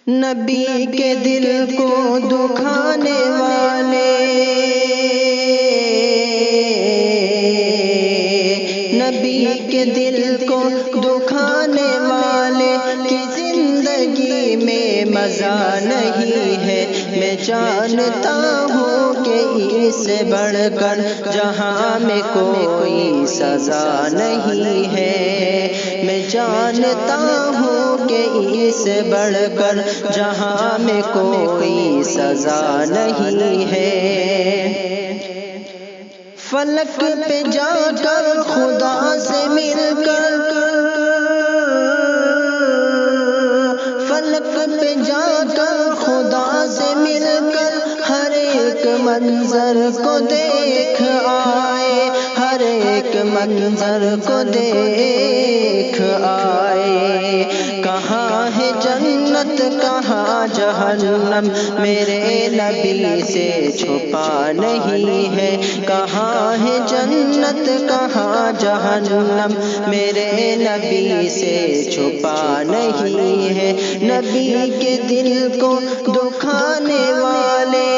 نبی کے دل کو دکھانے والے، نبی کے دل کو دکھانے والے کی زندگی میں مزہ نہیں ہے۔ میں جانتا ہوں کہ اس سے بڑھ کر جہاں میں کوئی سزا نہیں ہے۔ میں جانتا ہوں کہ اس سے بڑھ کر جہاں میں کوئی سزا نہیں ہے۔ فلک پہ جا کر خدا سے مل کر، فلک پہ جا کر خدا سے مل کر ہر ایک منظر کو دیکھ آئے، ہر ایک منظر کو دیکھ آئے۔ کہاں ہے جنت کہاں جہنم، میرے نبی سے چھپا نہیں ہے۔ کہاں ہے جنت کہاں جہنم، میرے نبی سے چھپا نہیں ہے۔ نبی کے دل کو دکھانے والے،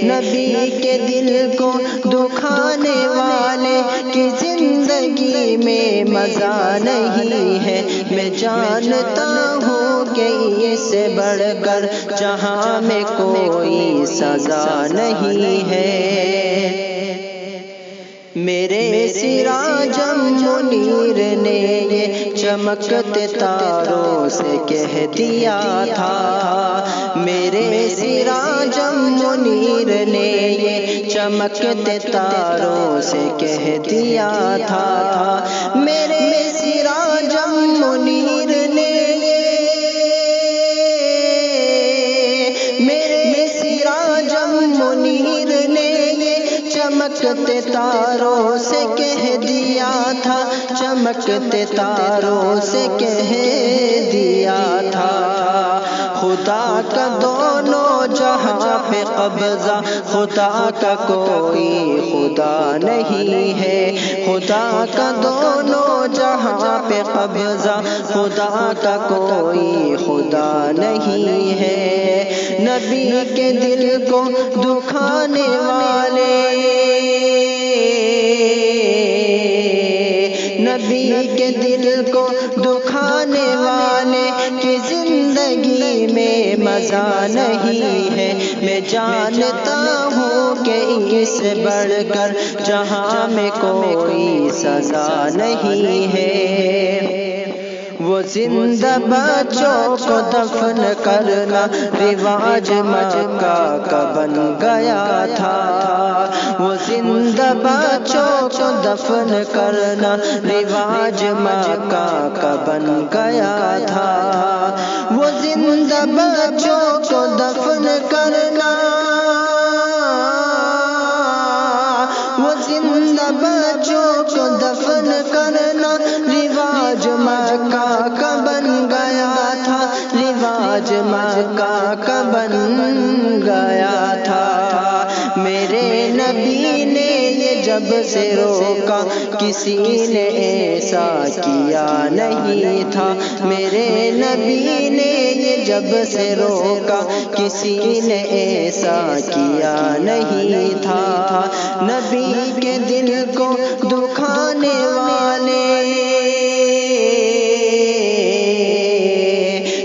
نبی کے دل کو دکھانے والے کی زندگی میں مزہ نہیں ہے۔ میں جانتا ہوں کہ اس سے بڑھ کر جہاں میں کوئی سزا نہیں ہے۔ میرے سراجم منیر نے یہ چمکتے تاروں سے کہہ دیا تھا، میرے سراجم منیر نے یہ چمکتے تاروں سے کہہ دیا تھا، میرے سراجم منیر نے، میرے سراجم منیر نے چمکتے تاروں سے کہہ دیا تھا، چمکتے تاروں سے کہہ دیا تھا۔ خدا کا دونوں جہاں پہ قبضہ، خدا کا کوئی خدا نہیں ہے۔ خدا کا دونوں جہاں پہ قبضہ، خدا کا کوئی خدا نہیں ہے۔ نبی کے دل کو دکھانے والے، نبی کے دل کو دکھانے والے کی زندگی میں مزہ نہیں ہے۔ میں جانتا ہوں کہ اس سے بڑھ کر جہاں میں کوئی سزا نہیں ہے۔ وہ زندہ بچوں کو دفن کرنا رواج مکہ کا بن گیا تھا، وہ زندہ بچوں کو دفن کرنا رواج مکہ کا بن گیا تھا، وہ زندہ بچوں کو دفن کرنا، وہ زندہ بچوں کو دفن کرنا رواج مکہ کا بن گیا تھا، رواج مکہ کا بن گیا تھا۔ میرے نبی نے یہ جب سے روکا کسی نے ایسا کیا نہیں تھا، میرے نبی نے یہ جب سے روکا کسی نے ایسا کیا نہیں تھا۔ نبی کے دل کو دکھانے والے،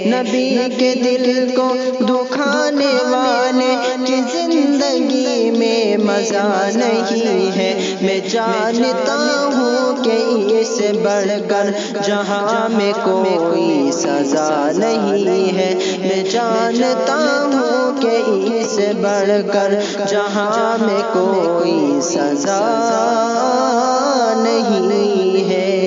نبی کے دل کو دکھانے والے کی زندگی میں مزہ نہیں ہے۔ میں جانتا ہوں کہ اس سے بڑھ کر جہاں میں کوئی سزا نہیں ہے۔ میں جانتا ہوں کہ اس سے بڑھ کر جہاں میں کوئی سزا نہیں ہے۔